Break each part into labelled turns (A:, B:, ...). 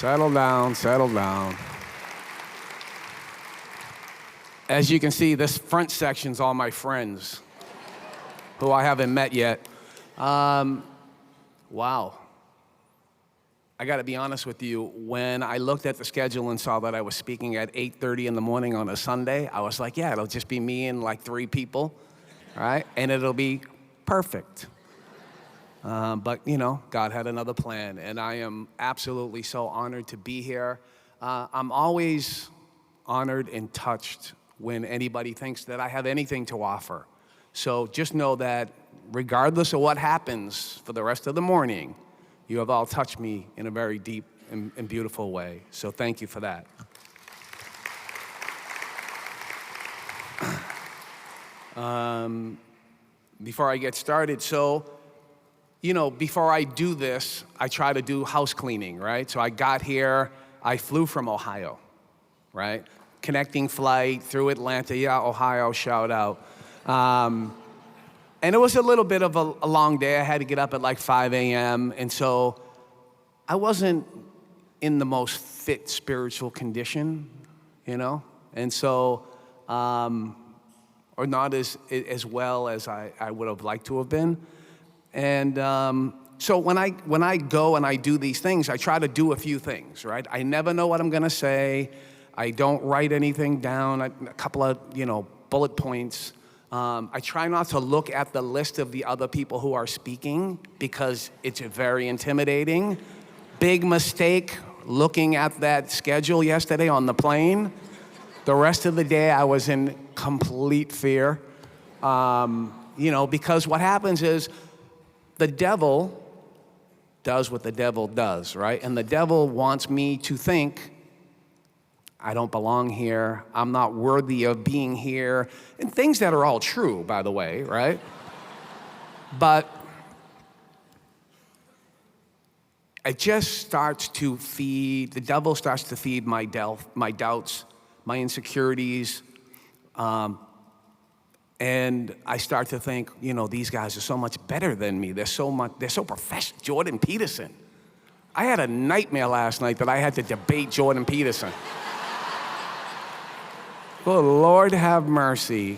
A: Settle down, settle down. As you can see, this front section's all my friends who I haven't met yet. Wow. I gotta be honest with you, when I looked at the schedule and saw that I was speaking at 8:30 in the morning on a Sunday, I was like, yeah, it'll just be me and like 3 people, all right? And it'll be perfect. But you know, God had another plan, and I am absolutely so honored to be here. I'm always honored and touched when anybody thinks that I have anything to offer. So just know that regardless of what happens for the rest of the morning, you have all touched me in a very deep and beautiful way. So thank you for that. Before I get started, you know, before I do this, I try to do house cleaning, right? So I got here, I flew from Ohio, right? Connecting flight through Atlanta, yeah, Ohio, shout out. And it was a little bit of a long day. I had to get up at like 5 a.m. And so I wasn't in the most fit spiritual condition, you know? And so, or not as well as I would have liked to have been. And so when I go and I do these things, I try to do a few things, right? I never know what I'm gonna say. I don't write anything down, a couple of, you know, bullet points. I try not to look at the list of the other people who are speaking because it's very intimidating. Big mistake looking at that schedule yesterday on the plane. The rest of the day I was in complete fear. You know, because what happens is the devil does what the devil does, right? And the devil wants me to think, I don't belong here, I'm not worthy of being here, and things that are all true, by the way, right? But it just starts to feed, the devil starts to feed my doubts, my insecurities, and I start to think, you know, these guys are so much better than me. They're so professional. Jordan Peterson. I had a nightmare last night that I had to debate Jordan Peterson. Good Lord have mercy.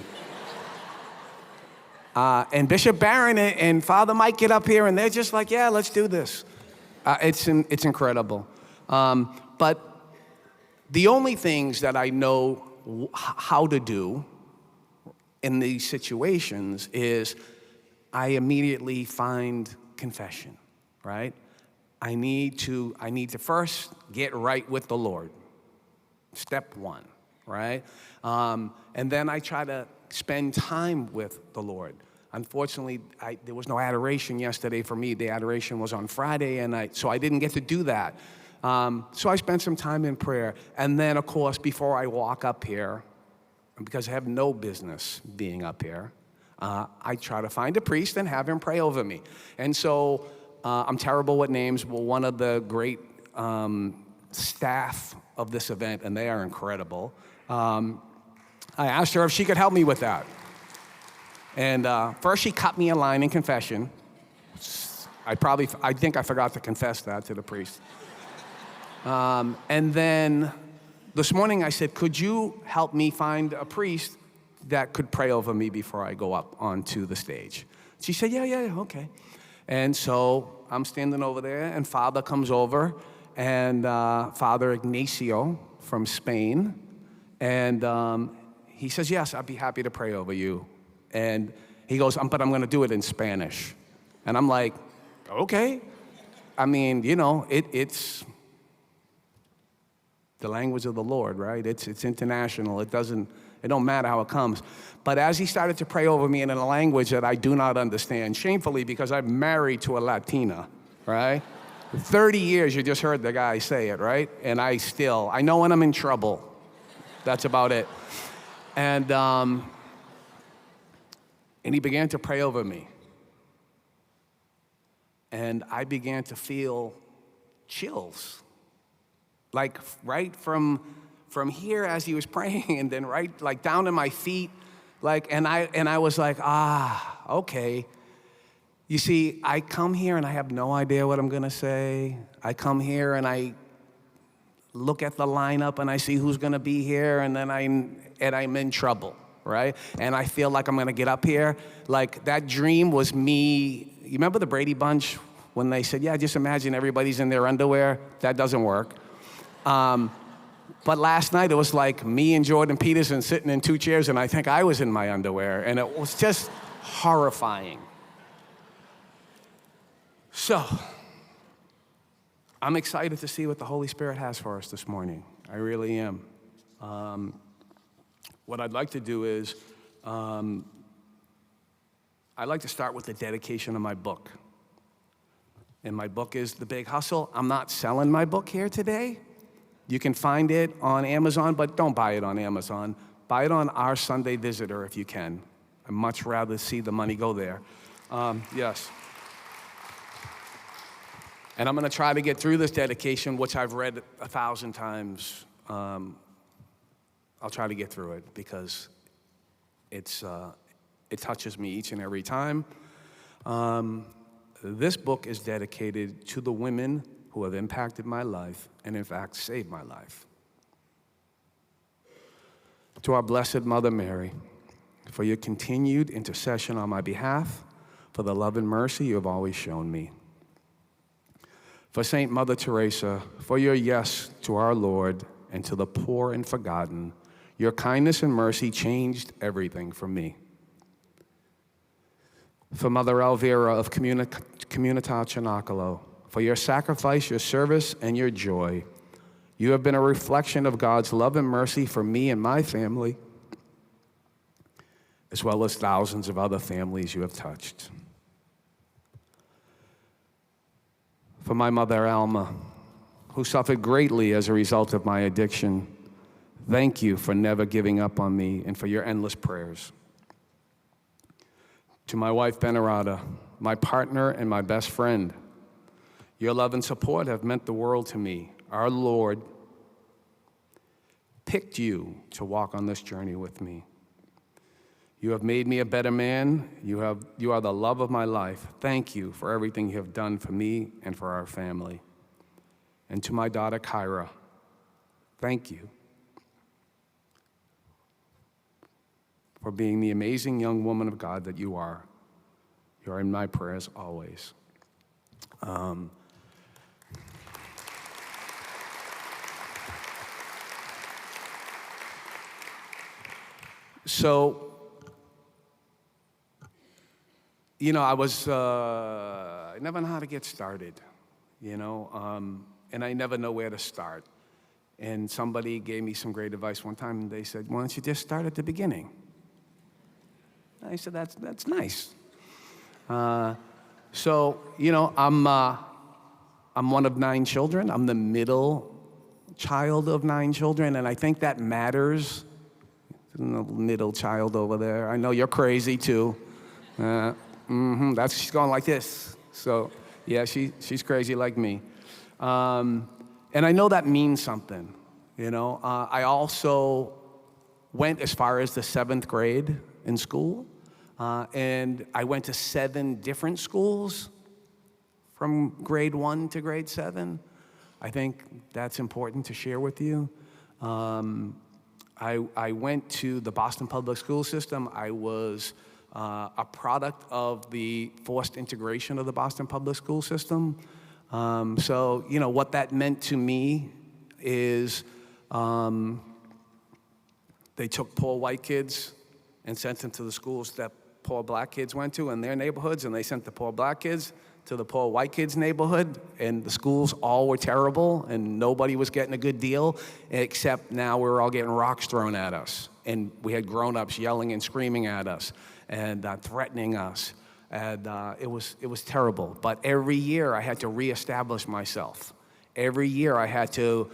A: And Bishop Barron and Father Mike get up here and they're just like, yeah, let's do this. It's incredible. But the only things that I know how to do in these situations is I immediately find confession, right? I need to first get right with the Lord. Step 1, right? And then I try to spend time with the Lord. Unfortunately, there was no adoration yesterday for me. The adoration was on Friday, and so I didn't get to do that. So I spent some time in prayer. And then, of course, before I walk up here, because I have no business being up here, I try to find a priest and have him pray over me. And so I'm terrible with names, but one of the great staff of this event, and they are incredible, I asked her if she could help me with that. And first she cut me a line in confession. I think I forgot to confess that to the priest. And then this morning I said, could you help me find a priest that could pray over me before I go up onto the stage? She said, yeah, okay. And so I'm standing over there, and Father comes over, and Father Ignacio from Spain, and he says, yes, I'd be happy to pray over you. And he goes, but I'm gonna do it in Spanish. And I'm like, okay. I mean, you know, it's the language of the Lord, right? It's international. It don't matter how it comes. But as he started to pray over me in a language that I do not understand, shamefully, because I'm married to a Latina, right? 30 years, you just heard the guy say it, right? And I know when I'm in trouble. That's about it. And he began to pray over me. And I began to feel chills. Like right from here as he was praying, and then right like down to my feet, like, and I was like, okay. You see, I come here and I have no idea what I'm gonna say. I come here and I look at the lineup and I see who's gonna be here, and then I'm in trouble, right? And I feel like I'm gonna get up here. Like, that dream was me. You remember the Brady Bunch when they said, yeah, just imagine everybody's in their underwear? That doesn't work. But last night it was like me and Jordan Peterson sitting in 2 chairs, and I think I was in my underwear, and it was just horrifying. So, I'm excited to see what the Holy Spirit has for us this morning. I really am. What I'd like to do is, I'd like to start with the dedication of my book. And my book is The Big Hustle. I'm not selling my book here today. You can find it on Amazon, but don't buy it on Amazon. Buy it on Our Sunday Visitor if you can. I'd much rather see the money go there. Yes. And I'm going to try to get through this dedication, which I've read 1,000 times. I'll try to get through it because it touches me each and every time. This book is dedicated to the women who have impacted my life and, in fact, saved my life. To our Blessed Mother Mary, for your continued intercession on my behalf, for the love and mercy you have always shown me. For Saint Mother Teresa, for your yes to our Lord and to the poor and forgotten, your kindness and mercy changed everything for me. For Mother Elvira of Comunitat Cenacolo, for your sacrifice, your service, and your joy. You have been a reflection of God's love and mercy for me and my family, as well as thousands of other families you have touched. For my mother, Alma, who suffered greatly as a result of my addiction, thank you for never giving up on me and for your endless prayers. To my wife, Venerata, my partner and my best friend, your love and support have meant the world to me. Our Lord picked you to walk on this journey with me. You have made me a better man. You are the love of my life. Thank you for everything you have done for me and for our family. And to my daughter, Kyra, thank you for being the amazing young woman of God that you are. You are in my prayers always. So, you know, I never know how to get started, you know, and I never know where to start. And somebody gave me some great advice one time, and they said, why don't you just start at the beginning? I said, that's nice. So, you know, I'm one of 9 children. I'm the middle child of 9 children, and I think that matters. The middle child over there. I know you're crazy too. She's going like this. So, yeah, she's crazy like me. And I know that means something, you know. I also went as far as the 7th grade in school, and I went to 7 different schools from grade 1 to grade 7. I think that's important to share with you. I went to the Boston Public School System. I was a product of the forced integration of the Boston Public School System. So, you know, what that meant to me is they took poor white kids and sent them to the schools that poor black kids went to in their neighborhoods, and they sent the poor black kids to the poor white kids' neighborhood, and the schools all were terrible, and nobody was getting a good deal, except now we were all getting rocks thrown at us. And we had grown-ups yelling and screaming at us and threatening us. And it was terrible. But every year I had to reestablish myself. Every year I had to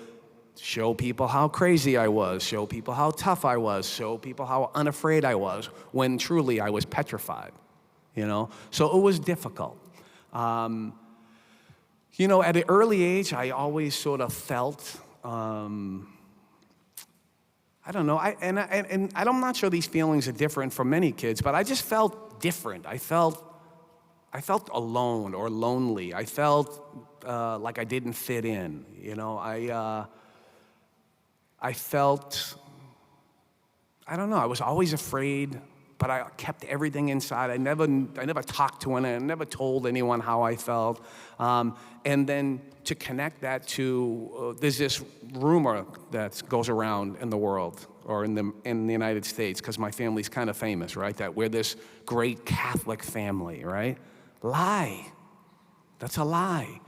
A: show people how crazy I was, show people how tough I was, show people how unafraid I was, when truly I was petrified, you know? So it was difficult. You know, at an early age, I always sort of felt, I don't know, and I'm not sure these feelings are different for many kids, but I just felt different. I felt alone or lonely. I felt like I didn't fit in, you know. I felt, I don't know, I was always afraid, but I kept everything inside. I never talked to anyone. I never told anyone how I felt. And then to connect that to, there's this rumor that goes around in the world or in the United States, because my family's kind of famous, right? That we're this great Catholic family, right? Lie. That's a lie.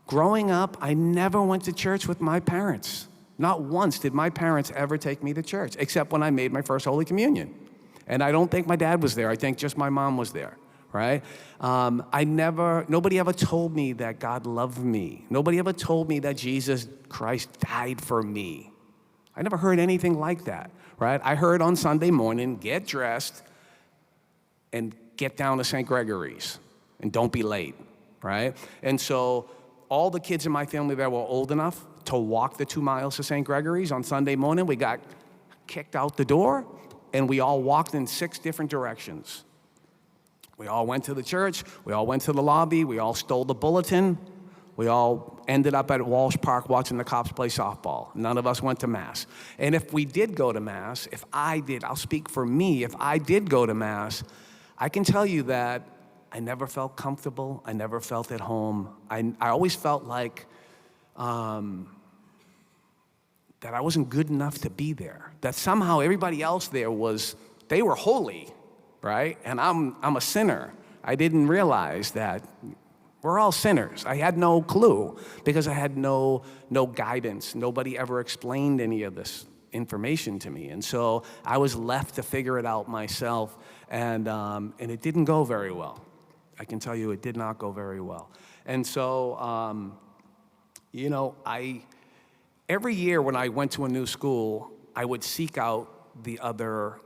A: Growing up, I never went to church with my parents. Not once did my parents ever take me to church, except when I made my first Holy Communion. And I don't think my dad was there. I think just my mom was there, right? Nobody ever told me that God loved me. Nobody ever told me that Jesus Christ died for me. I never heard anything like that, right? I heard on Sunday morning, get dressed and get down to St. Gregory's and don't be late, right? And so all the kids in my family that were old enough to walk the 2 miles to St. Gregory's on Sunday morning, we got kicked out the door, and we all walked in 6 different directions. We all went to the church, we all went to the lobby, we all stole the bulletin, we all ended up at Walsh Park watching the cops play softball. None of us went to Mass. And if we did go to Mass, I'll speak for me, if I did go to Mass, I can tell you that I never felt comfortable, I never felt at home. I always felt like that I wasn't good enough to be there. That somehow everybody else there they were holy, right? And I'm a sinner. I didn't realize that we're all sinners. I had no clue because I had no guidance. Nobody ever explained any of this information to me. And so I was left to figure it out myself, and it didn't go very well. I can tell you it did not go very well. And so, every year when I went to a new school, I would seek out the other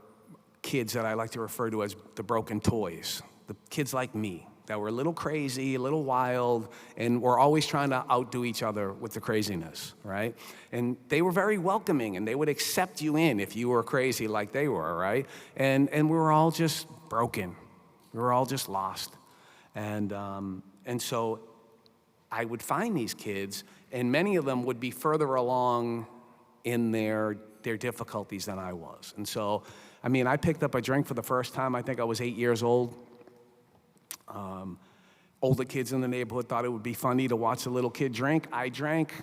A: kids that I like to refer to as the broken toys, the kids like me that were a little crazy, a little wild, and were always trying to outdo each other with the craziness, right? And they were very welcoming, and they would accept you in if you were crazy like they were, right? And we were all just broken. We were all just lost. And so I would find these kids, and many of them would be further along in their difficulties than I was. And so, I picked up a drink for the first time. I think I was 8 years old. Older kids in the neighborhood thought it would be funny to watch a little kid drink. I drank.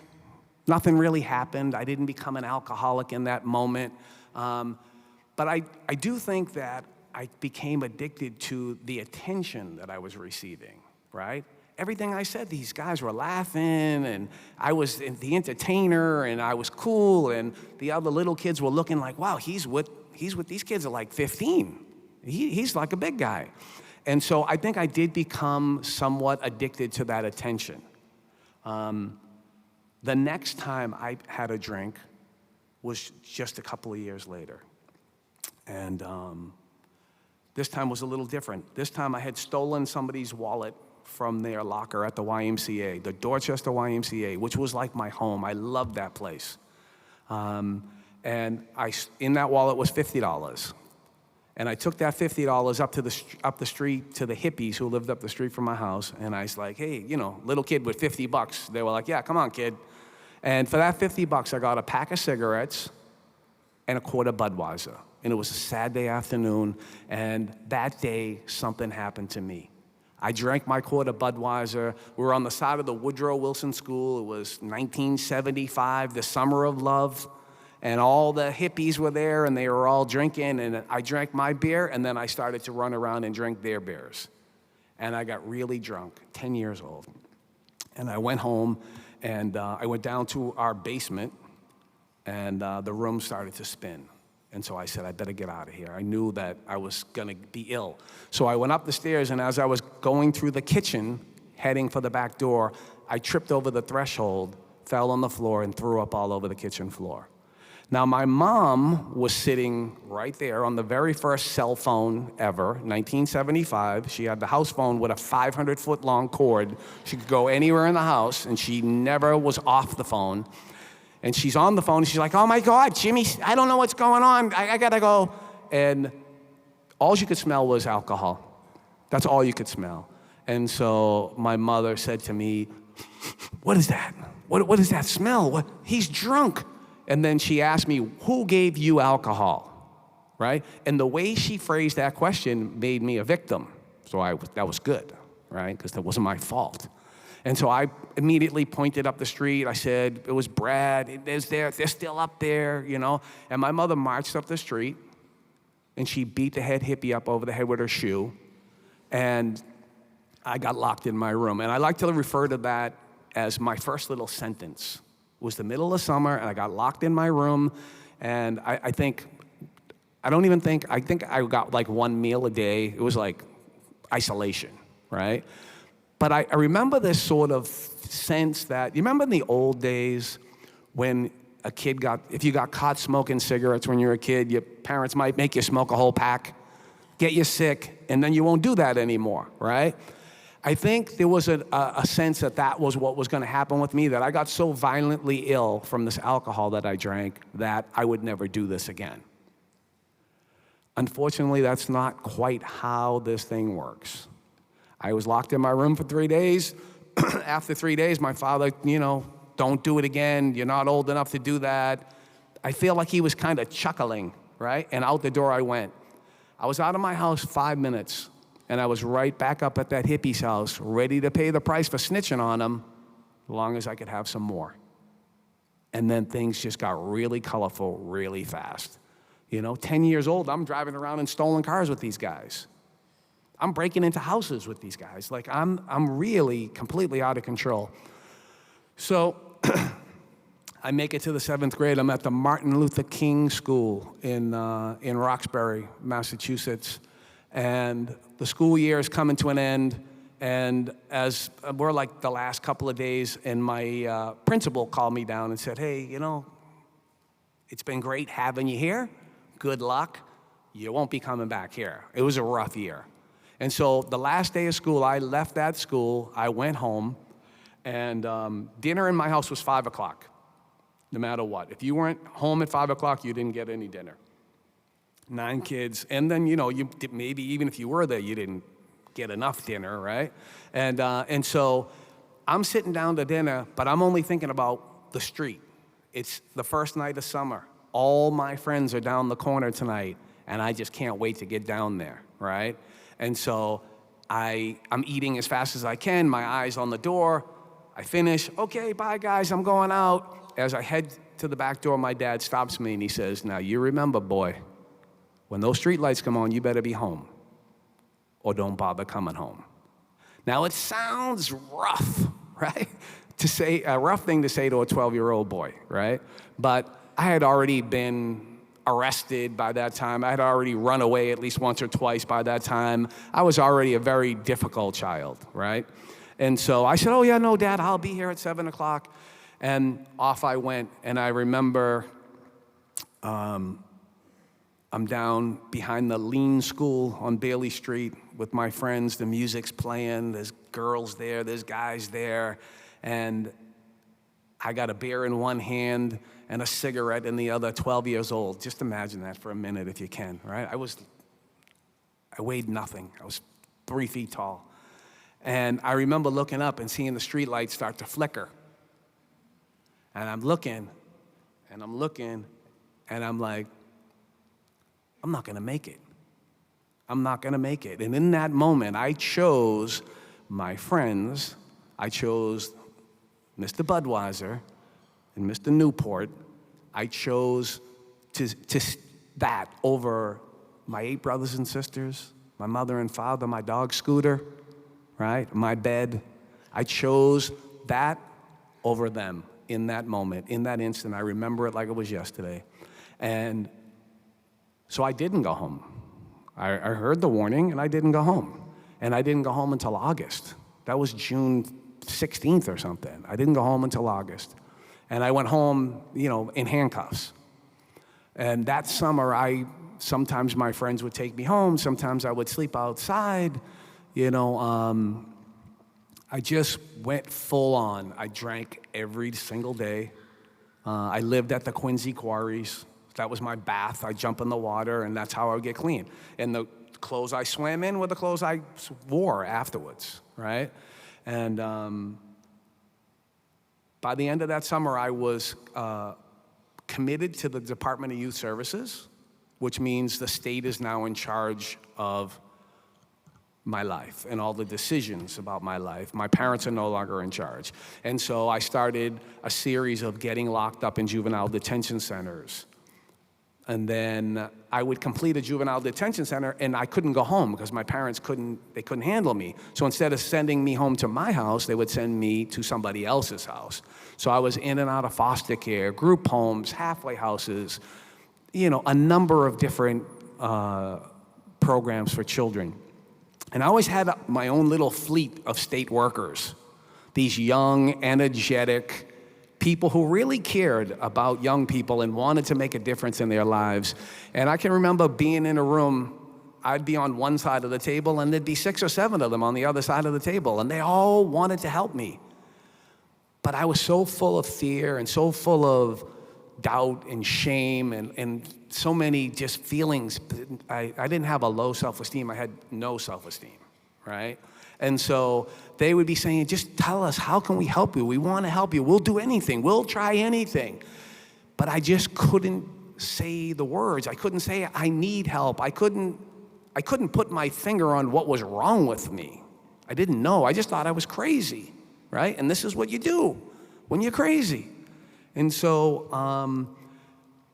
A: Nothing really happened. I didn't become an alcoholic in that moment. But I do think that I became addicted to the attention that I was receiving, right? Everything I said, these guys were laughing, and I was the entertainer, and I was cool, and the other little kids were looking like, wow, he's with these kids are like 15. He's like a big guy. And so I think I did become somewhat addicted to that attention. The next time I had a drink was just a couple of years later. And this time was a little different. This time I had stolen somebody's wallet from their locker at the YMCA, the Dorchester YMCA, which was like my home. I loved that place. And in that wallet was $50. And I took that $50 up the street to the hippies who lived up the street from my house. And I was like, hey, little kid with $50. They were like, yeah, come on, kid. And for that $50, I got a pack of cigarettes and a quart of Budweiser. And it was a Saturday afternoon. And that day, something happened to me. I drank my quart of Budweiser. We were on the side of the Woodrow Wilson School. It was 1975, the summer of love. And all the hippies were there, and they were all drinking, and I drank my beer, and then I started to run around and drink their beers. And I got really drunk, 10 years old. And I went home, and I went down to our basement, and the room started to spin. And so I said, I better get out of here. I knew that I was gonna be ill. So I went up the stairs, and as I was going through the kitchen, heading for the back door, I tripped over the threshold, fell on the floor, and threw up all over the kitchen floor. Now, my mom was sitting right there on the very first cell phone ever, 1975. She had the house phone with a 500-foot-long cord. She could go anywhere in the house, and she never was off the phone. And she's on the phone, and she's like, oh, my God, Jimmy, I don't know what's going on. I got to go. And all she could smell was alcohol. That's all you could smell. And so my mother said to me, what is that? What is that smell? He's drunk. And then she asked me, who gave you alcohol, right? And the way she phrased that question made me a victim. So that was good, right? Because that wasn't my fault. And so I immediately pointed up the street. I said, it was Brad. They're still up there, you know? And my mother marched up the street, and she beat the head hippie up over the head with her shoe. And I got locked in my room. And I like to refer to that as my first little sentence. It was the middle of summer, and I got locked in my room. And I think I got like one meal a day. It was like isolation, right? But I remember this sort of sense that, you remember in the old days when if you got caught smoking cigarettes when you were a kid, your parents might make you smoke a whole pack, get you sick, and then you won't do that anymore, right? I think there was a sense that was what was going to happen with me, that I got so violently ill from this alcohol that I drank that I would never do this again. Unfortunately, that's not quite how this thing works. I was locked in my room for 3 days. After 3 days, my father, don't do it again. You're not old enough to do that. I feel like he was kind of chuckling, right? And out the door I went. I was out of my house 5 minutes, and I was right back up at that hippie's house, ready to pay the price for snitching on him, as long as I could have some more. And then things just got really colorful really fast. 10 years old, I'm driving around in stolen cars with these guys. I'm breaking into houses with these guys. Like, I'm really completely out of control. So I make it to the 7th grade. I'm at the Martin Luther King School in Roxbury, Massachusetts. And the school year is coming to an end. And as we're like the last couple of days, and my principal called me down and said, hey, it's been great having you here. Good luck. You won't be coming back here. It was a rough year. And so the last day of school, I left that school, I went home, and dinner in my house was 5 o'clock, no matter what. If you weren't home at 5 o'clock, you didn't get any dinner. 9 kids, and then, maybe even if you were there, you didn't get enough dinner, right? And so I'm sitting down to dinner, but I'm only thinking about the street. It's the first night of summer. All my friends are down the corner tonight, and I just can't wait to get down there, right? And so I'm eating as fast as I can, my eyes on the door. I finish, okay, bye guys, I'm going out. As I head to the back door, my dad stops me and he says, now you remember, boy, when those street lights come on, you better be home or don't bother coming home. Now it sounds rough, right? A rough thing to say to a 12-year-old boy, right? But I had already been arrested by that time. I had already run away at least once or twice by that time. I was already a very difficult child, right? And so I said, oh yeah, no, Dad, I'll be here at 7 o'clock. And off I went. And I remember I'm down behind the Lean School on Bailey Street with my friends. The music's playing. There's girls there. There's guys there. And I got a beer in one hand and a cigarette in the other, 12 years old. Just imagine that for a minute if you can, right? I weighed nothing. I was 3 feet tall. And I remember looking up and seeing the street lights start to flicker. And I'm looking, and I'm like, I'm not gonna make it. I'm not gonna make it. And in that moment, I chose my friends. I chose Mr. Budweiser and Mr. Newport. I chose that over my 8 brothers and sisters, my mother and father, my dog Scooter, right? My bed. I chose that over them in that moment, in that instant. I remember it like it was yesterday. And so I didn't go home. I heard the warning and I didn't go home. And I didn't go home until August. That was June 16th or something. I didn't go home until August. And I went home, in handcuffs. And that summer, sometimes my friends would take me home. Sometimes I would sleep outside. I just went full on. I drank every single day. I lived at the Quincy Quarries. That was my bath. I'd jump in the water, and that's how I would get clean. And the clothes I swam in were the clothes I wore afterwards, right? And by the end of that summer, I was committed to the Department of Youth Services, which means the state is now in charge of my life and all the decisions about my life. My parents are no longer in charge. And so I started a series of getting locked up in juvenile detention centers. And then I would complete a juvenile detention center, and I couldn't go home because my parents couldn't handle me. So instead of sending me home to my house, they would send me to somebody else's house. So I was in and out of foster care, group homes, halfway houses, a number of different programs for children. And I always had my own little fleet of state workers, these young, energetic people who really cared about young people and wanted to make a difference in their lives. And I can remember being in a room, I'd be on one side of the table, and there'd be 6 or 7 of them on the other side of the table, and they all wanted to help me. But I was so full of fear and so full of doubt and shame and so many just feelings. I didn't have a low self-esteem. I had no self-esteem, right? And so they would be saying, just tell us, how can we help you? We want to help you. We'll do anything. We'll try anything. But I just couldn't say the words. I couldn't say, I need help. I couldn't put my finger on what was wrong with me. I didn't know. I just thought I was crazy, right? And this is what you do when you're crazy. And so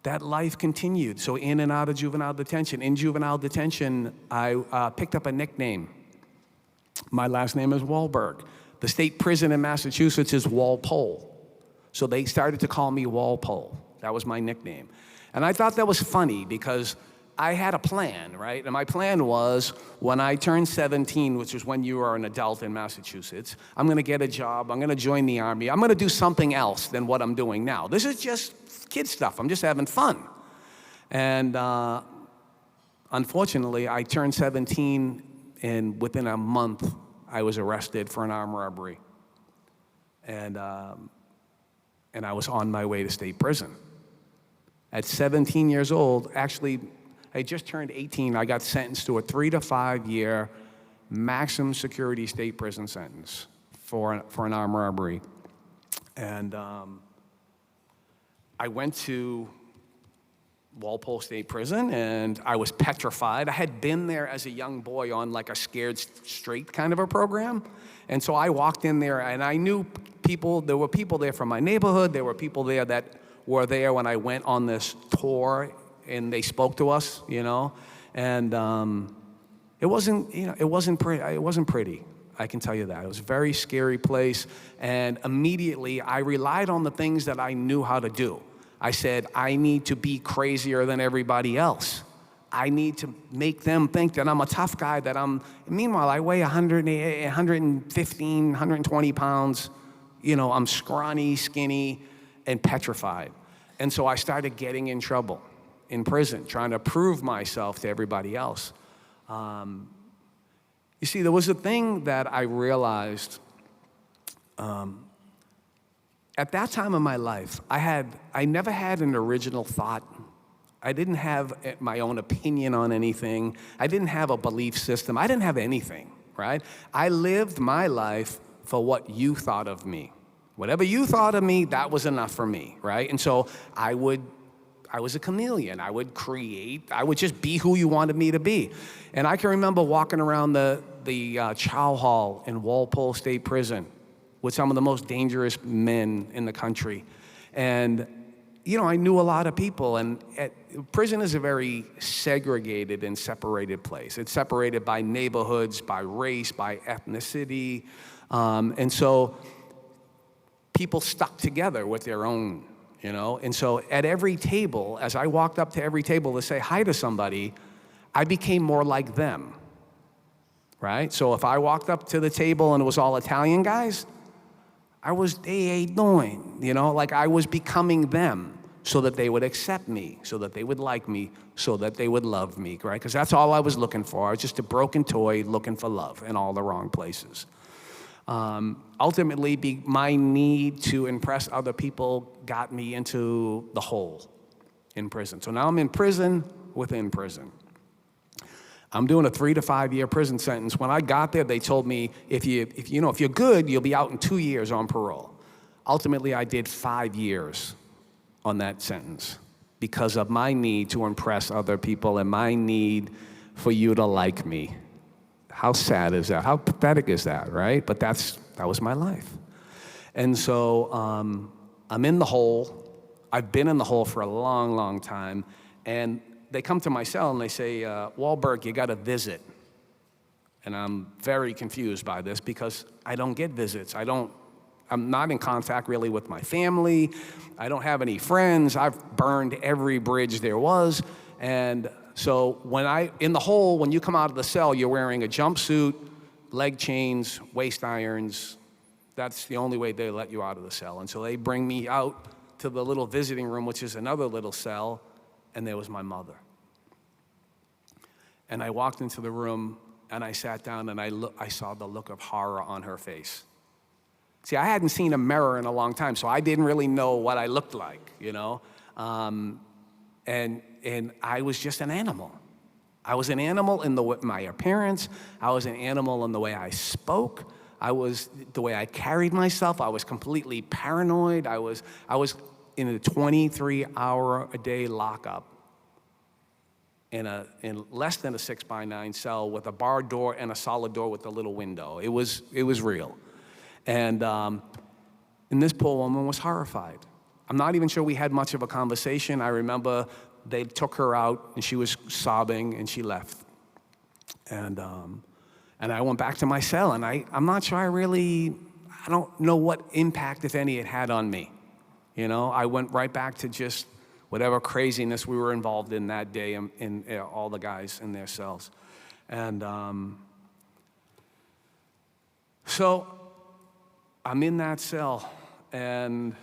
A: that life continued. So in and out of juvenile detention. In juvenile detention, I picked up a nickname. My last name is Wahlberg. The state prison in Massachusetts is Walpole. So they started to call me Walpole. That was my nickname. And I thought that was funny because I had a plan, right? And my plan was when I turned 17, which was when you are an adult in Massachusetts, I'm going to get a job. I'm going to join the Army. I'm going to do something else than what I'm doing now. This is just kid stuff. I'm just having fun. And unfortunately, I turned 17, and within a month, I was arrested for an armed robbery. And I was on my way to state prison. At 17 years old, actually, I just turned 18. I got sentenced to a 3 to 5 year maximum security state prison sentence for an armed robbery. And I went to Walpole State Prison, and I was petrified. I had been there as a young boy on like a Scared Straight kind of a program. And so I walked in there, and I knew people. There were people there from my neighborhood. There were people there that were there when I went on this tour, and they spoke to us, And it wasn't pretty. I can tell you that. It was a very scary place. And immediately, I relied on the things that I knew how to do. I said, I need to be crazier than everybody else. I need to make them think that I'm a tough guy, meanwhile, I weigh 115, 120 pounds. I'm scrawny, skinny, and petrified. And so I started getting in trouble in prison, trying to prove myself to everybody else. You see, there was a thing that I realized at that time in my life. I never had an original thought. I didn't have my own opinion on anything. I didn't have a belief system. I didn't have anything, right? I lived my life for what you thought of me. Whatever you thought of me, that was enough for me, right? And so I was a chameleon. I would create. I would just be who you wanted me to be. And I can remember walking around the chow hall in Walpole State Prison with some of the most dangerous men in the country. And, I knew a lot of people. And prison is a very segregated and separated place. It's separated by neighborhoods, by race, by ethnicity. And so people stuck together with their own, And so at every table, as I walked up to every table to say hi to somebody, I became more like them, right? So if I walked up to the table and it was all Italian guys, I was, hey, how you doing? Like I was becoming them so that they would accept me, so that they would like me, so that they would love me, right? Because that's all I was looking for. I was just a broken toy looking for love in all the wrong places. Ultimately, my need to impress other people got me into the hole in prison. So now I'm in prison within prison. I'm doing a 3 to 5 year prison sentence. When I got there, they told me, if you're good, you'll be out in 2 years on parole. Ultimately, I did 5 years on that sentence because of my need to impress other people and my need for you to like me. How sad is that? How pathetic is that, right? But that was my life. And so I'm in the hole. I've been in the hole for a long, long time. And they come to my cell and they say, Wahlberg, you got a visit. And I'm very confused by this because I don't get visits. I'm not in contact really with my family. I don't have any friends. I've burned every bridge there was. And so in the hole, when you come out of the cell, you're wearing a jumpsuit, leg chains, waist irons. That's the only way they let you out of the cell. And so they bring me out to the little visiting room, which is another little cell, and there was my mother. And I walked into the room, and I sat down, and I saw the look of horror on her face. See, I hadn't seen a mirror in a long time, so I didn't really know what I looked like, you know? And I was just an animal. I was an animal in my appearance. I was an animal in the way I spoke. The way I carried myself. I was completely paranoid. I was in a 23-hour-a-day lockup in less than a 6x9 cell with a barred door and a solid door with a little window. It was real. And this poor woman was horrified. I'm not even sure we had much of a conversation. I remember they took her out, and she was sobbing, and she left. And I went back to my cell, and I'm not sure I don't know what impact, if any, it had on me. You know, I went right back to just whatever craziness we were involved in that day in all the guys in their cells. And so I'm in that cell, and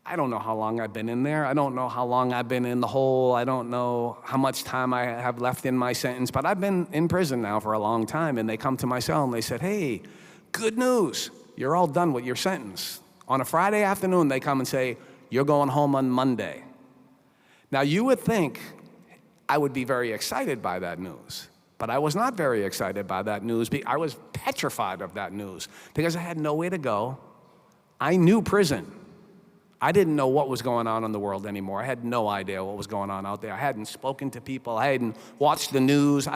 A: I don't know how long I've been in there. I don't know how long I've been in the hole. I don't know how much time I have left in my sentence, but I've been in prison now for a long time, and they come to my cell and they said, hey, good news, you're all done with your sentence. On a Friday afternoon, they come and say, you're going home on Monday. Now, you would think I would be very excited by that news, but I was not very excited by that news. I was petrified of that news because I had nowhere to go. I knew prison. I didn't know what was going on in the world anymore. I had no idea what was going on out there. I hadn't spoken to people. I hadn't watched the news.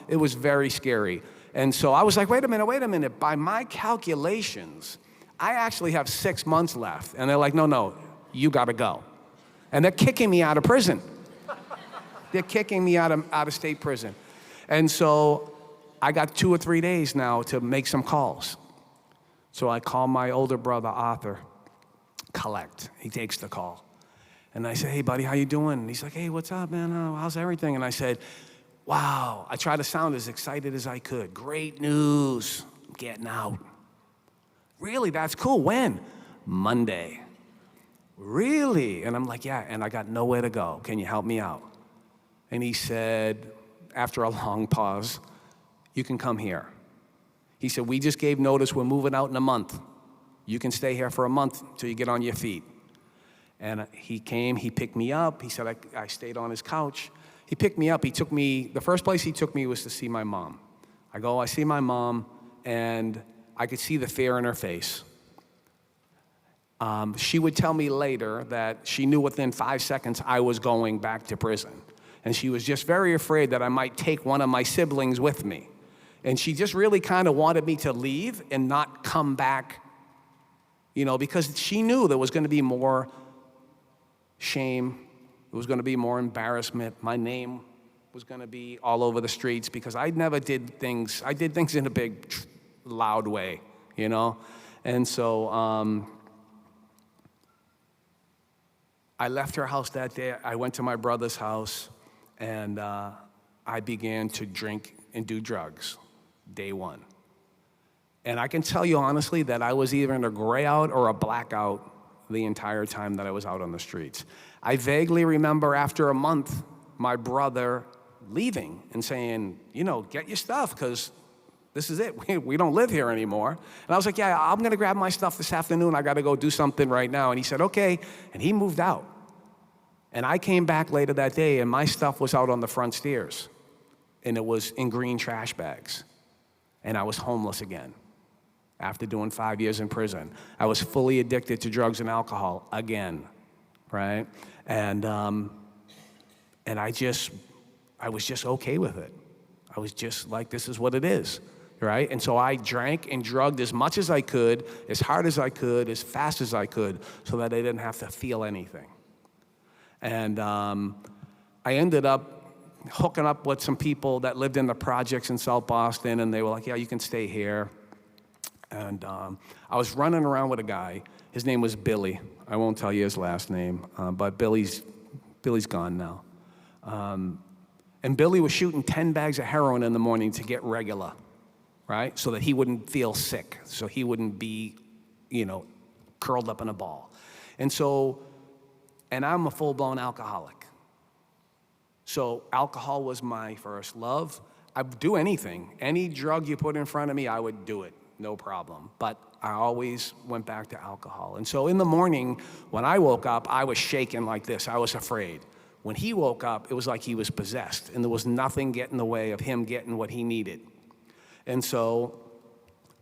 A: It was very scary. And so I was like, wait a minute. By my calculations, I actually have 6 months left. And they're like, no, you gotta go. And they're kicking me out of prison. They're kicking me out of state prison. And so I got 2 or 3 days now to make some calls. So I call my older brother, Arthur. Collect. He takes the call. And I say, hey, buddy, how you doing? And he's like, hey, what's up, man? How's everything? And I said, wow. I tried to sound as excited as I could. Great news. I'm getting out. Really? That's cool. When? Monday. Really? And I'm like, yeah, and I got nowhere to go. Can you help me out? And he said, after a long pause, you can come here. He said, we just gave notice. We're moving out in a month. You can stay here for a month till you get on your feet. And he came, he picked me up. He said I stayed on his couch. He picked me up. The first place he took me was to see my mom. I see my mom, and I could see the fear in her face. She would tell me later that she knew within 5 seconds I was going back to prison. And she was just very afraid that I might take one of my siblings with me. And she just really kind of wanted me to leave and not come back, because she knew there was going to be more shame, there was going to be more embarrassment. My name was going to be all over the streets because I did things in a big, loud way, And so I left her house that day. I went to my brother's house, and I began to drink and do drugs, day one. And I can tell you honestly that I was either in a gray out or a blackout the entire time that I was out on the streets. I vaguely remember after a month, my brother leaving and saying, get your stuff, because this is it. We don't live here anymore. And I was like, yeah, I'm gonna grab my stuff this afternoon. I gotta go do something right now. And he said, okay. And he moved out. And I came back later that day, and my stuff was out on the front stairs. And it was in green trash bags. And I was homeless again. After doing 5 years in prison, I was fully addicted to drugs and alcohol again. right? And I was just okay with it. I was just like, this is what it is, right? And so I drank and drugged as much as I could, as hard as I could, as fast as I could, so that I didn't have to feel anything. And I ended up hooking up with some people that lived in the projects in South Boston, and they were like, yeah, you can stay here. And I was running around with a guy. His name was Billy. I won't tell you his last name, but Billy's gone now. And Billy was shooting 10 bags of heroin in the morning to get regular, right? So that he wouldn't feel sick, so he wouldn't be, curled up in a ball. And I'm a full-blown alcoholic. So alcohol was my first love. I'd do anything. Any drug you put in front of me, I would do it, no problem. But I always went back to alcohol. And so in the morning, when I woke up, I was shaking like this. I was afraid. When he woke up, it was like he was possessed, and there was nothing getting in the way of him getting what he needed. And so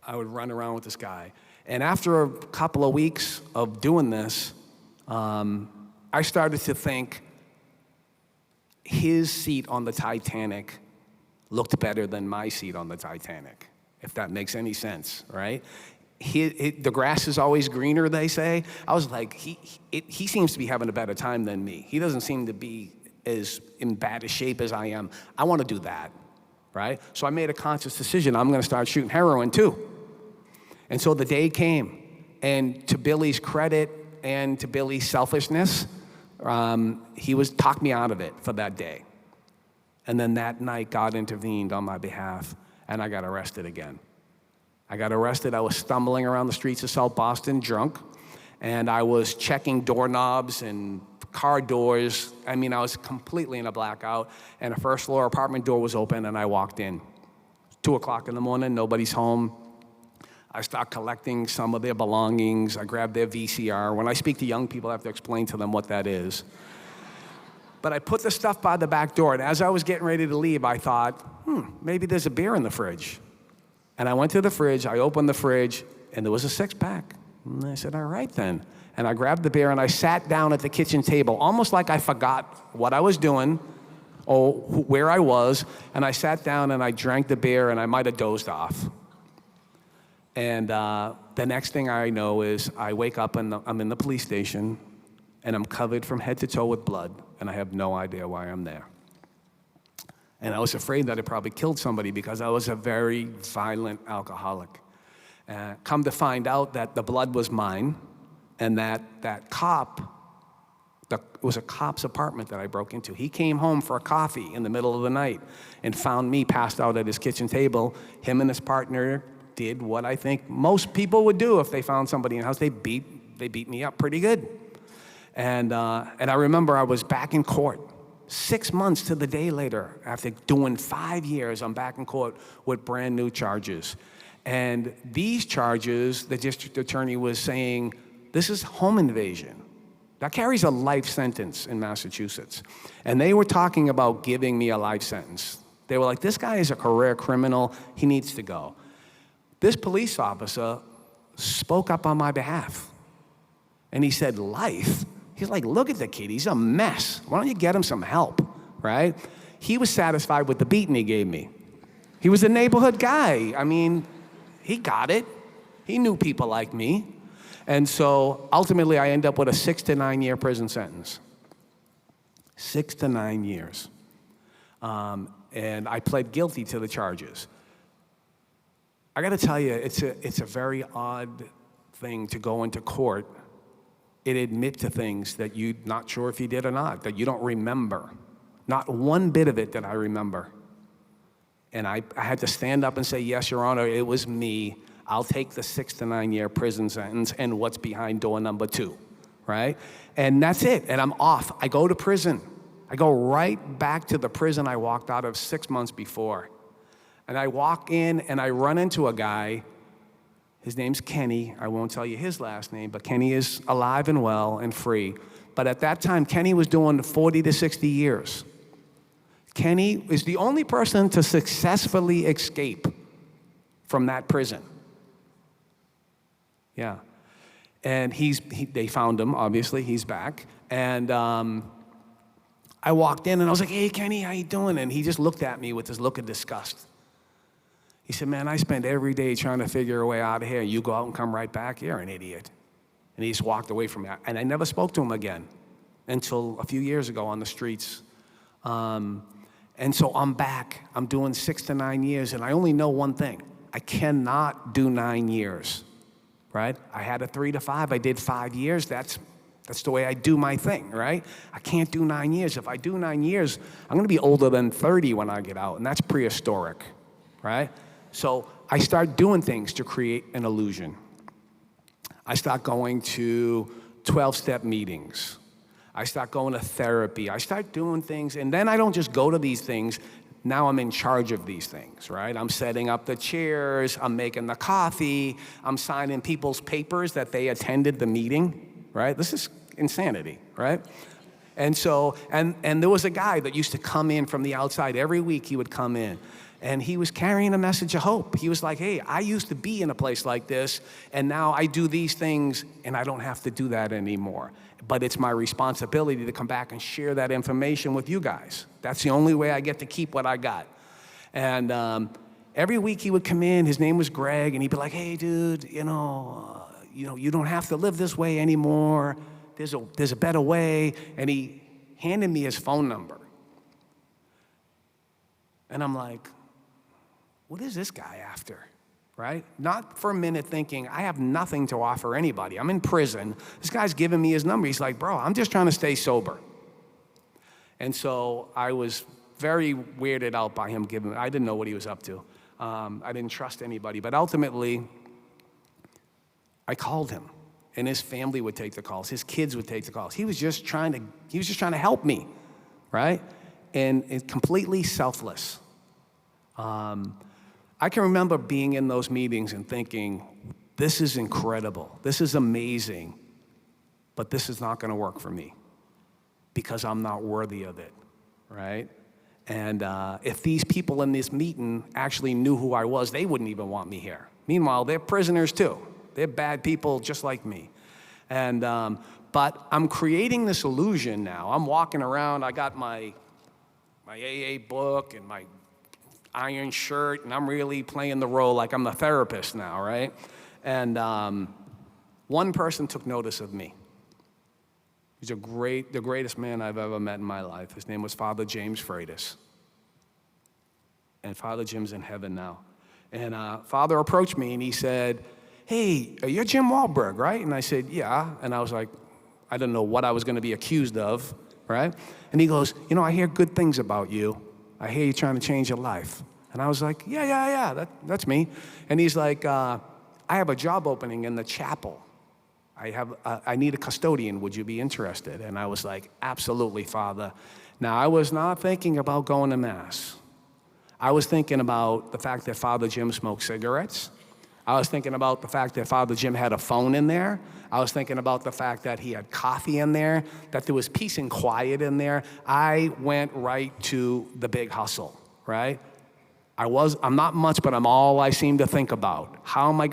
A: I would run around with this guy. And after a couple of weeks of doing this, I started to think his seat on the Titanic looked better than my seat on the Titanic, if that makes any sense, right? The grass is always greener, they say. I was like, he seems to be having a better time than me. He doesn't seem to be as in bad a shape as I am. I want to do that, right? So I made a conscious decision. I'm going to start shooting heroin too. And so the day came, and to Billy's credit and to Billy's selfishness, he talked me out of it for that day. And then that night, God intervened on my behalf, and I got arrested again. I got arrested. I was stumbling around the streets of South Boston drunk, and I was checking doorknobs and car doors. I mean, I was completely in a blackout, and a first floor apartment door was open, and I walked in. 2 o'clock in the morning, nobody's home. I start collecting some of their belongings. I grab their VCR. When I speak to young people, I have to explain to them what that is. But I put the stuff by the back door, and as I was getting ready to leave, I thought, maybe there's a beer in the fridge. And I went to the fridge, I opened the fridge, and there was a six-pack. And I said, all right then. And I grabbed the beer, and I sat down at the kitchen table, almost like I forgot what I was doing or where I was, and I sat down and I drank the beer, and I might have dozed off. And the next thing I know is I wake up, and I'm in the police station, and I'm covered from head to toe with blood, and I have no idea why I'm there. And I was afraid that I probably killed somebody because I was a very violent alcoholic. Come to find out that the blood was mine, and that cop, it was a cop's apartment that I broke into. He came home for a coffee in the middle of the night and found me passed out at his kitchen table. Him and his partner did what I think most people would do if they found somebody in the house. They beat me up pretty good. And I remember I was back in court. 6 months to the day later, after doing 5 years, I'm back in court with brand new charges. And these charges, the district attorney was saying, this is home invasion. That carries a life sentence in Massachusetts. And they were talking about giving me a life sentence. They were like, this guy is a career criminal, he needs to go. This police officer spoke up on my behalf. And he said, life? He's like, look at the kid, he's a mess. Why don't you get him some help, right? He was satisfied with the beating he gave me. He was a neighborhood guy. I mean, he got it. He knew people like me. And so ultimately I end up with a 6 to 9 year prison sentence. 6 to 9 years. And I pled guilty to the charges. I gotta tell you, it's a very odd thing to go into court and admit to things that you're not sure if you did or not, that you don't remember. Not one bit of it that I remember. And I had to stand up and say, yes, Your Honor, it was me. I'll take the 6 to 9 year prison sentence and what's behind door number 2, right? And that's it, and I'm off. I go to prison. I go right back to the prison I walked out of 6 months before. And I walk in and I run into a guy. His name's Kenny. I won't tell you his last name, but Kenny is alive and well and free. But at that time, Kenny was doing 40 to 60 years. Kenny is the only person to successfully escape from that prison. Yeah. And they found him, obviously, he's back. And I walked in and I was like, hey, Kenny, how you doing? And he just looked at me with this look of disgust. He said, man, I spend every day trying to figure a way out of here. You go out and come right back, you're an idiot. And he just walked away from me. And I never spoke to him again until a few years ago on the streets. And so I'm back. I'm doing 6 to 9 years, and I only know one thing. I cannot do 9 years, right? I had a 3 to 5. I did 5 years. That's the way I do my thing, right? I can't do 9 years. If I do 9 years, I'm going to be older than 30 when I get out, and that's prehistoric, right? So I start doing things to create an illusion. I start going to 12-step meetings. I start going to therapy. I start doing things, and then I don't just go to these things. Now I'm in charge of these things, right? I'm setting up the chairs. I'm making the coffee. I'm signing people's papers that they attended the meeting, right? This is insanity, right? And so, and there was a guy that used to come in from the outside. Every week he would come in. And he was carrying a message of hope. He was like, hey, I used to be in a place like this, and now I do these things, and I don't have to do that anymore. But it's my responsibility to come back and share that information with you guys. That's the only way I get to keep what I got. And every week he would come in, his name was Greg, and he'd be like, hey, dude, you don't have to live this way anymore. There's a better way. And he handed me his phone number. And I'm like, what is this guy after, right? Not for a minute thinking, I have nothing to offer anybody. I'm in prison. This guy's giving me his number. He's like, bro, I'm just trying to stay sober. And so I was very weirded out by him giving, I didn't know what he was up to. I didn't trust anybody. But ultimately, I called him, and his family would take the calls. His kids would take the calls. He was just trying to help me, right? And completely selfless. I can remember being in those meetings and thinking, this is incredible, this is amazing, but this is not gonna work for me because I'm not worthy of it, right? And if these people in this meeting actually knew who I was, they wouldn't even want me here. Meanwhile, they're prisoners too. They're bad people just like me. And, but I'm creating this illusion now. I'm walking around, I got my AA book and my iron shirt, and I'm really playing the role like I'm the therapist now, right? And one person took notice of me. He's the greatest man I've ever met in my life. His name was Father James Freitas. And Father Jim's in heaven now. And Father approached me and he said, hey, you're Jim Wahlberg, right? And I said, yeah. And I was like, I didn't know what I was gonna be accused of, right? And he goes, I hear good things about you. I hear you trying to change your life. And I was like, yeah, that's me. And he's like, I have a job opening in the chapel. I need a custodian. Would you be interested? And I was like, absolutely, Father. Now, I was not thinking about going to Mass. I was thinking about the fact that Father Jim smoked cigarettes. I was thinking about the fact that Father Jim had a phone in there. I was thinking about the fact that he had coffee in there, that there was peace and quiet in there. I went right to the big hustle, right? I'm not much, but I'm all I seem to think about. How am I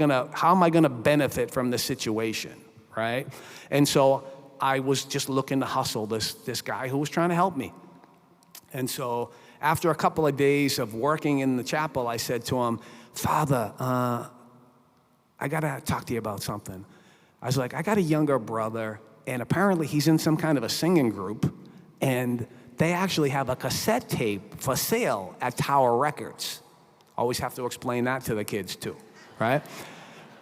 A: gonna benefit from this situation, right? And so I was just looking to hustle this guy who was trying to help me. And so after a couple of days of working in the chapel, I said to him, Father, I gotta talk to you about something. I was like, I got a younger brother, and apparently he's in some kind of a singing group, and they actually have a cassette tape for sale at Tower Records. Always have to explain that to the kids too, right?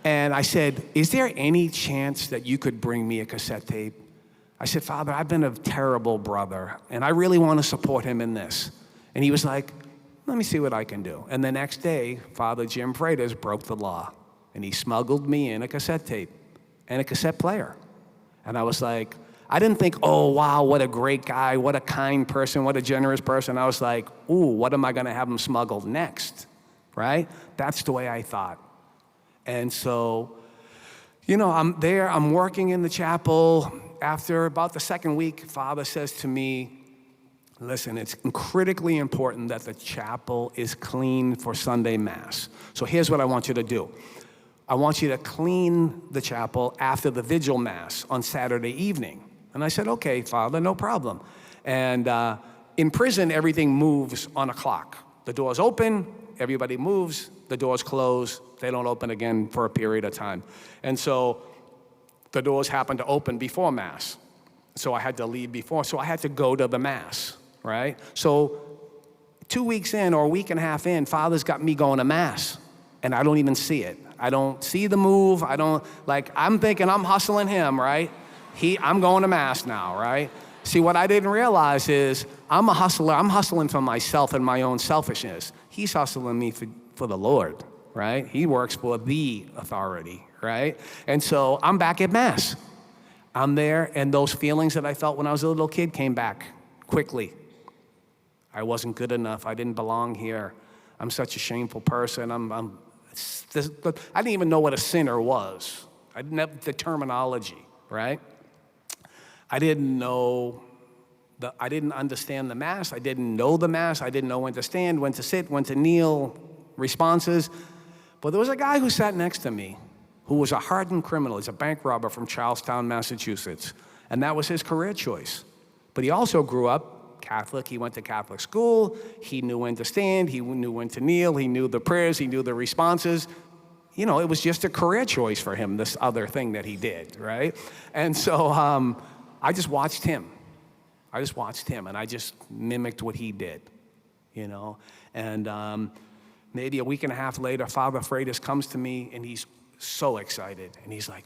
A: And I said, is there any chance that you could bring me a cassette tape? I said, Father, I've been a terrible brother, and I really want to support him in this. And he was like, let me see what I can do. And the next day, Father Jim Freitas broke the law, and he smuggled me in a cassette tape and a cassette player. And I was like, I didn't think, oh, wow, what a great guy, what a kind person, what a generous person. I was like, ooh, what am I gonna have him smuggled next, right? That's the way I thought. And so, I'm there, I'm working in the chapel. After about the second week, Father says to me, listen, it's critically important that the chapel is clean for Sunday Mass. So here's what I want you to do. I want you to clean the chapel after the vigil Mass on Saturday evening. And I said, okay, Father, no problem. And in prison, everything moves on a clock. The doors open, everybody moves, the doors close, they don't open again for a period of time. And so the doors happened to open before Mass. So I had to leave before, so I had to go to the Mass, right? So 2 weeks in or a week and a half in, Father's got me going to Mass, and I don't even see it. I don't see the move, I'm thinking I'm hustling him, right? I'm going to Mass now, right? See, what I didn't realize is I'm a hustler. I'm hustling for myself and my own selfishness. He's hustling me for the Lord, right? He works for the authority, right? And so I'm back at Mass. I'm there, and those feelings that I felt when I was a little kid came back quickly. I wasn't good enough. I didn't belong here. I'm such a shameful person. I didn't even know what a sinner was. I didn't have the terminology, right? I didn't understand the Mass. I didn't know the Mass. I didn't know when to stand, when to sit, when to kneel, responses. But there was a guy who sat next to me who was a hardened criminal. He's a bank robber from Charlestown, Massachusetts. And that was his career choice. But he also grew up Catholic. He went to Catholic school. He knew when to stand. He knew when to kneel. He knew the prayers. He knew the responses. You know, it was just a career choice for him, this other thing that he did, right? And so I just watched him. And I just mimicked what he did, you know? And maybe a week and a half later, Father Freitas comes to me, and he's so excited. And he's like,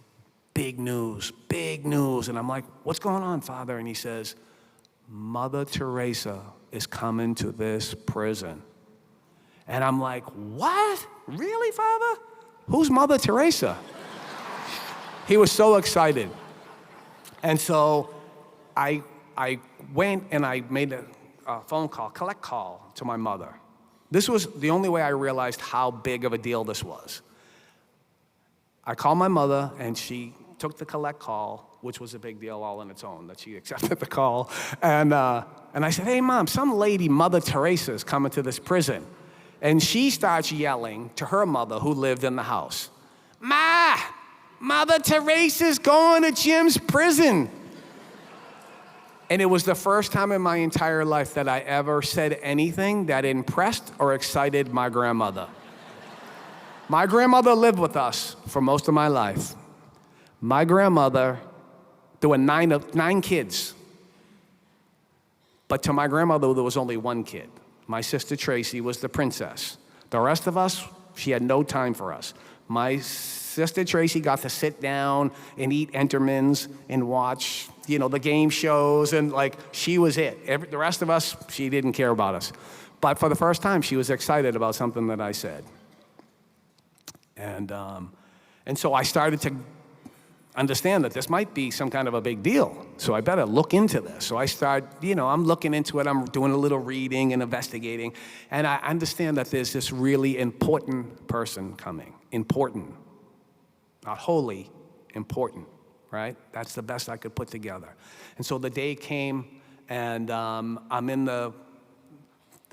A: big news, big news. And I'm like, what's going on, Father? And he says, Mother Teresa is coming to this prison. And I'm like, what? Really, Father? Who's Mother Teresa? He was so excited. And so I went and I made a phone call, collect call to my mother. This was the only way I realized how big of a deal this was. I called my mother, and she took the collect call, which was a big deal all on its own, that she accepted the call. And I said, hey, Mom, some lady, Mother Teresa, is coming to this prison. And she starts yelling to her mother, who lived in the house, Ma, Mother Teresa's going to Jim's prison. And it was the first time in my entire life that I ever said anything that impressed or excited my grandmother. My grandmother lived with us for most of my life. My grandmother, there were nine kids. But to my grandmother, there was only one kid. My sister Tracy was the princess. The rest of us, she had no time for us. My sister Tracy got to sit down and eat Entermans and watch, you know, the game shows, and she was it. The rest of us, she didn't care about us. But for the first time, she was excited about something that I said. And so I started to understand that this might be some kind of a big deal. So I better look into this. So I start, I'm looking into it. I'm doing a little reading and investigating. And I understand that there's this really important person coming. Important. Not holy, important, right? That's the best I could put together. And so the day came, and I'm in the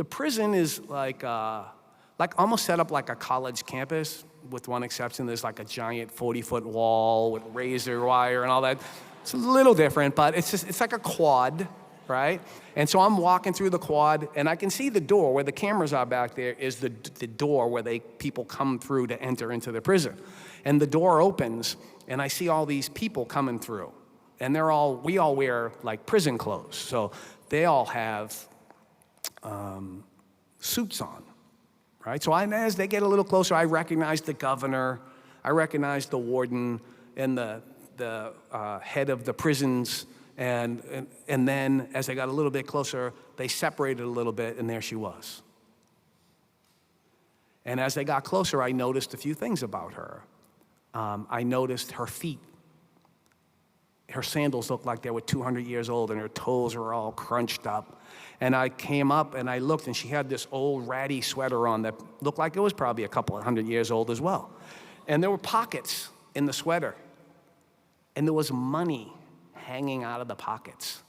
A: prison is like almost set up like a college campus, with one exception. There's like a giant 40-foot wall with razor wire and all that. It's a little different, but it's like a quad, right? And so I'm walking through the quad, and I can see the door where the cameras are back there is the door where people come through to enter into the prison. And the door opens, and I see all these people coming through. And we all wear like prison clothes. So they all have suits on. Right? So as they get a little closer, I recognize the governor, I recognize the warden, and the head of the prisons, and then as I got a little bit closer, they separated a little bit, and there she was. And as they got closer, I noticed a few things about her. I noticed her feet. Her sandals looked like they were 200 years old, and her toes were all crunched up. And I came up and I looked, and she had this old ratty sweater on that looked like it was probably a couple of 100 years old as well. And there were pockets in the sweater, and there was money hanging out of the pockets.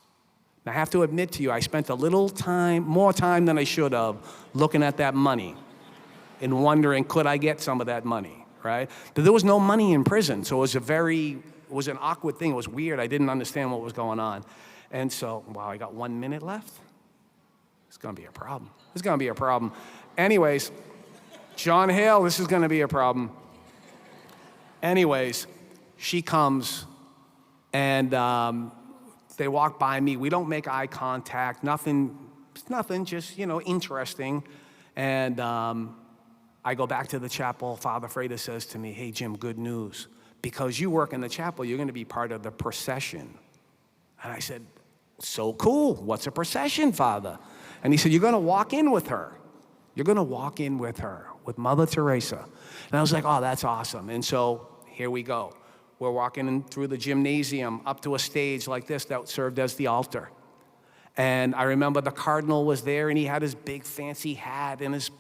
A: And I have to admit to you, I spent a little time, more time than I should have, looking at that money and wondering, could I get some of that money, right? But there was no money in prison, so it was a very was an awkward thing. It was weird. I didn't understand what was going on. And so, wow, I got 1 minute left? It's going to be a problem. It's going to be a problem. Anyways, John Hale, this is going to be a problem. Anyways, she comes, and they walk by me. We don't make eye contact. Nothing, just, interesting. And I go back to the chapel. Father Freda says to me, hey, Jim, good news. Because you work in the chapel, you're going to be part of the procession. And I said, so cool. What's a procession, Father? And he said, you're going to walk in with her. You're going to walk in with her, with Mother Teresa. And I was like, oh, that's awesome. And so here we go. We're walking in through the gymnasium up to a stage like this that served as the altar. And I remember the cardinal was there, and he had his big fancy hat and his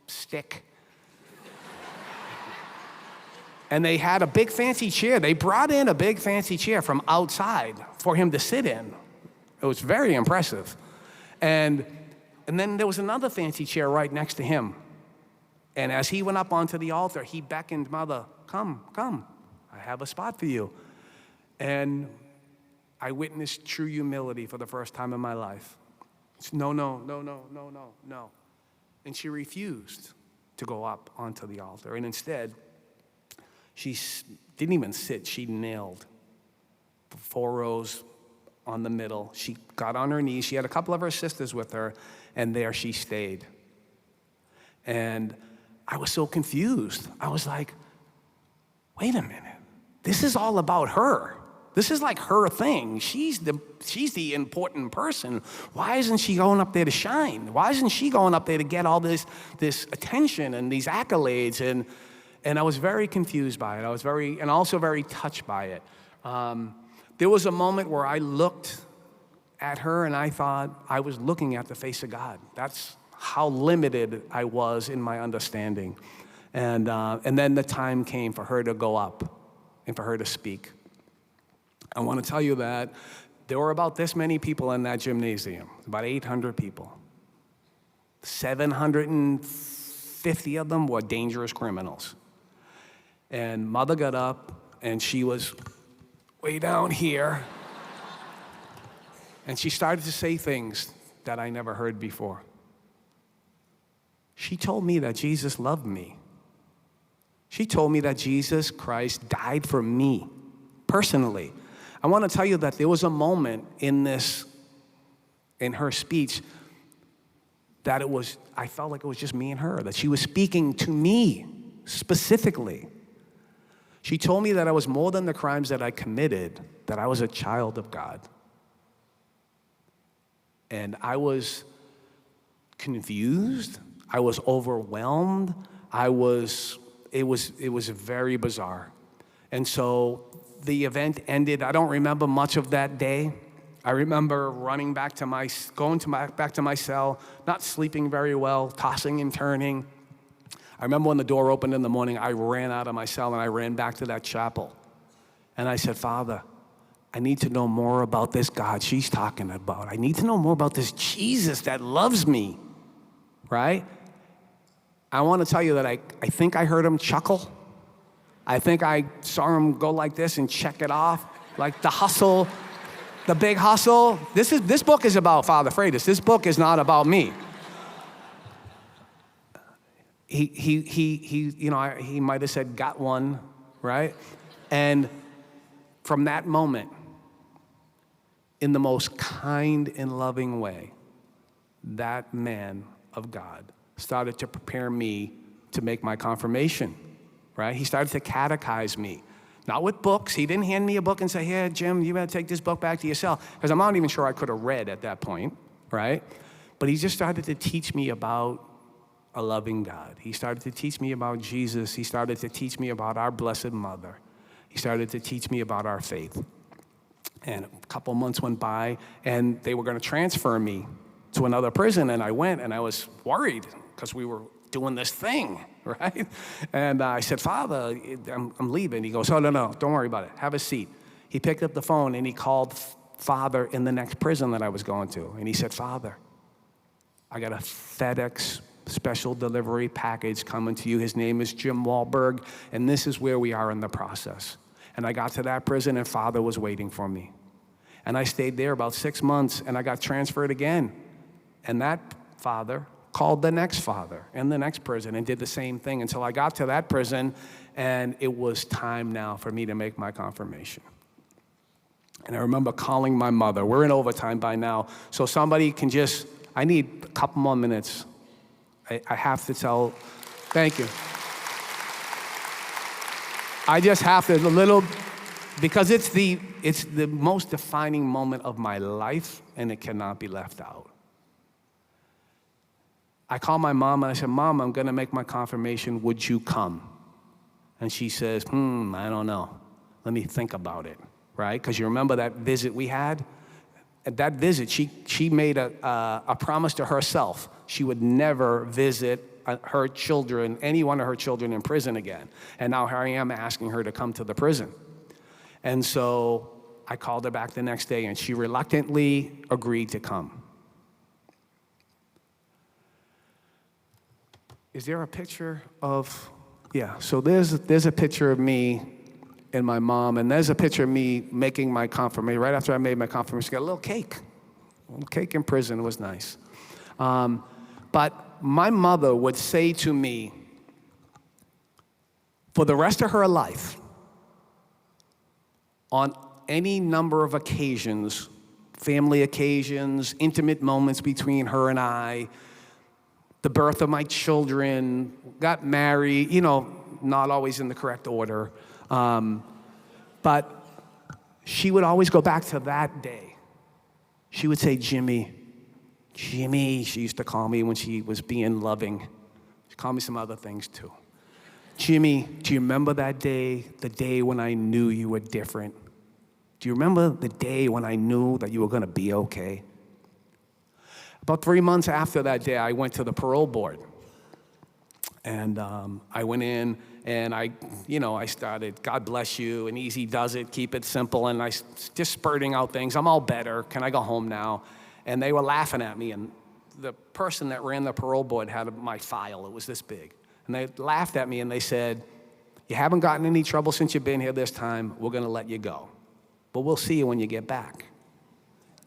A: stick. And they had a big fancy chair. They brought in a big fancy chair from outside for him to sit in. It was very impressive. And then there was another fancy chair right next to him. And as he went up onto the altar, he beckoned Mother, come, I have a spot for you. And I witnessed true humility for the first time in my life. It's no. And she refused to go up onto the altar. And instead, she didn't even sit, she knelt. 4 rows on the middle. She got on her knees. She had a couple of her sisters with her, and there she stayed. And I was so confused. I was like, wait a minute. This is all about her. This is like her thing. She's the important person. Why isn't she going up there to shine? Why isn't she going up there to get all this attention and these accolades? And I was very confused by it. And also very touched by it. There was a moment where I looked at her and I thought I was looking at the face of God. That's how limited I was in my understanding. And then the time came for her to go up and for her to speak. I want to tell you that there were about this many people in that gymnasium, about 800 people. 750 of them were dangerous criminals. And Mother got up, and she was way down here. And she started to say things that I never heard before. She told me that Jesus loved me. She told me that Jesus Christ died for me, personally. I want to tell you that there was a moment in her speech that I felt like it was just me and her, that she was speaking to me specifically. She told me that I was more than the crimes that I committed, that I was a child of God. And I was confused. I was overwhelmed. It was very bizarre. And so the event ended. I don't remember much of that day. I remember running back to my cell, not sleeping very well, tossing and turning. I remember when the door opened in the morning, I ran out of my cell and I ran back to that chapel. And I said, Father, I need to know more about this God she's talking about. I need to know more about this Jesus that loves me, right? I want to tell you that I think I heard him chuckle. I think I saw him go like this and check it off, like the hustle, the big hustle. This book is about Father Freitas. This book is not about me. He might have said, got one, right? And from that moment, in the most kind and loving way, that man of God started to prepare me to make my confirmation, right? He started to catechize me, not with books. He didn't hand me a book and say, here, Jim, you better take this book back to yourself, because I'm not even sure I could have read at that point, right? But he just started to teach me about a loving God. He started to teach me about Jesus. He started to teach me about our Blessed Mother. He started to teach me about our faith. And a couple months went by, and they were going to transfer me to another prison, and I went, and I was worried because we were doing this thing, right? And I said, Father, I'm leaving. He goes, oh, no, don't worry about it. Have a seat. He picked up the phone, and he called Father in the next prison that I was going to, and he said, Father, I got a FedEx special delivery package coming to you. His name is Jim Wahlberg, and this is where we are in the process. And I got to that prison, and Father was waiting for me. And I stayed there about 6 months, and I got transferred again. And that father called the next father in the next prison and did the same thing until I got to that prison, and it was time now for me to make my confirmation. And I remember calling my mother. We're in overtime by now, so somebody can just, I need a couple more minutes. I have to tell, thank you. I just have to, because it's the most defining moment of my life, and it cannot be left out. I called my mom and I said, Mom, I'm gonna make my confirmation, would you come? And she says, I don't know. Let me think about it, right? Because you remember that visit we had? At that visit, she made a promise to herself. She would never visit her children, any one of her children in prison again. And now here I am asking her to come to the prison. And so I called her back the next day, and she reluctantly agreed to come. Is there a picture of, yeah, so there's a picture of me and my mom, and there's a picture of me making my confirmation. Right after I made my confirmation, I got a little cake in prison. It was nice. But my mother would say to me, for the rest of her life, on any number of occasions, family occasions, intimate moments between her and I, the birth of my children, got married, not always in the correct order. But she would always go back to that day. She would say, Jimmy, she used to call me when she was being loving. She called me some other things too. Jimmy, do you remember that day, the day when I knew you were different? Do you remember the day when I knew that you were gonna be okay? About 3 months after that day, I went to the parole board. And I went in and I started, God bless you, and easy does it, keep it simple. And I just spurting out things. I'm all better. Can I go home now? And they were laughing at me. And the person that ran the parole board had my file. It was this big. And they laughed at me and they said, you haven't gotten any trouble since you've been here this time. We're going to let you go. But we'll see you when you get back.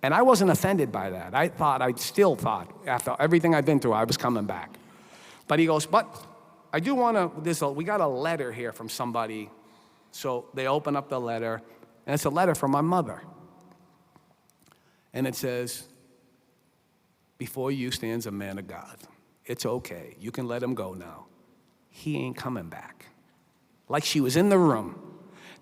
A: And I wasn't offended by that. I still thought, after everything I've been through, I was coming back. But he goes, but I do want to, we got a letter here from somebody. So they open up the letter, and it's a letter from my mother. And it says, before you stands a man of God. It's okay. You can let him go now. He ain't coming back. Like she was in the room.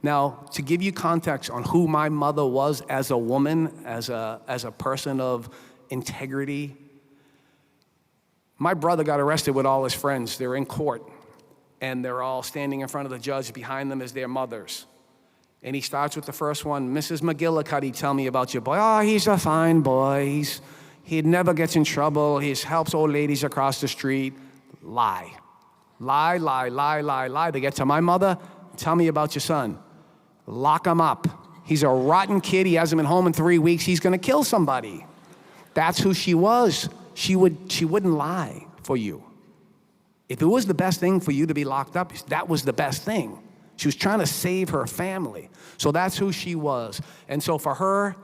A: Now, to give you context on who my mother was as a woman, as a person of integrity, my brother got arrested with all his friends. They're in court, and they're all standing in front of the judge. Behind them is their mothers. And he starts with the first one, Mrs. McGillicuddy, tell me about your boy. Oh, he's a fine boy. He never gets in trouble. He helps old ladies across the street. Lie. Lie, lie, lie, lie, lie. They get to my mother, tell me about your son. Lock him up. He's a rotten kid. He hasn't been home in 3 weeks. He's going to kill somebody. That's who she was. She wouldn't lie for you. If it was the best thing for you to be locked up, that was the best thing. She was trying to save her family. So that's who she was. And so for her,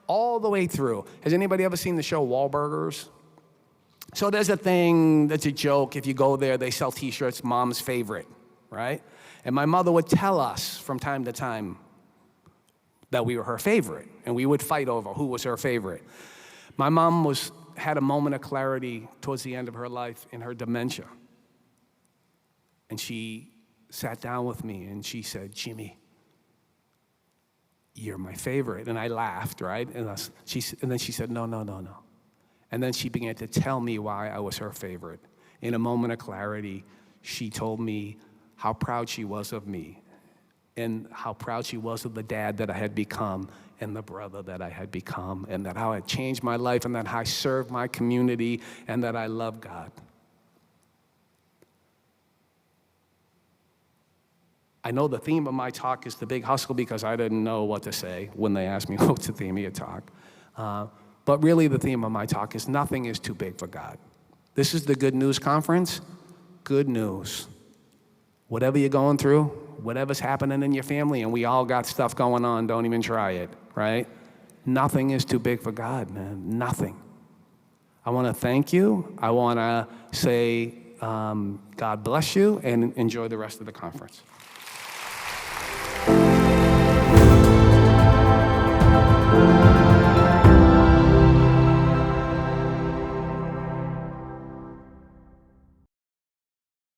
A: all the way through, has anybody ever seen the show Wahlburgers? So there's a thing that's a joke. If you go there, they sell T-shirts, mom's favorite, right? And my mother would tell us from time to time that we were her favorite, and we would fight over who was her favorite. My mom had a moment of clarity towards the end of her life in her dementia. And she sat down with me and she said, Jimmy, you're my favorite. And I laughed, right? And then she said, no. And then she began to tell me why I was her favorite. In a moment of clarity, she told me how proud she was of me and how proud she was of the dad that I had become and the brother that I had become, and that how I changed my life, and that how I served my community, and that I love God. I know the theme of my talk is the big hustle because I didn't know what to say when they asked me what's the theme of your talk. But really the theme of my talk is nothing is too big for God. This is the Good News Conference. Good news. Whatever you're going through, whatever's happening in your family, and we all got stuff going on. Don't even try it, right? Nothing is too big for God, man. Nothing. I want to thank you. I want to say God bless you and enjoy the rest of the conference.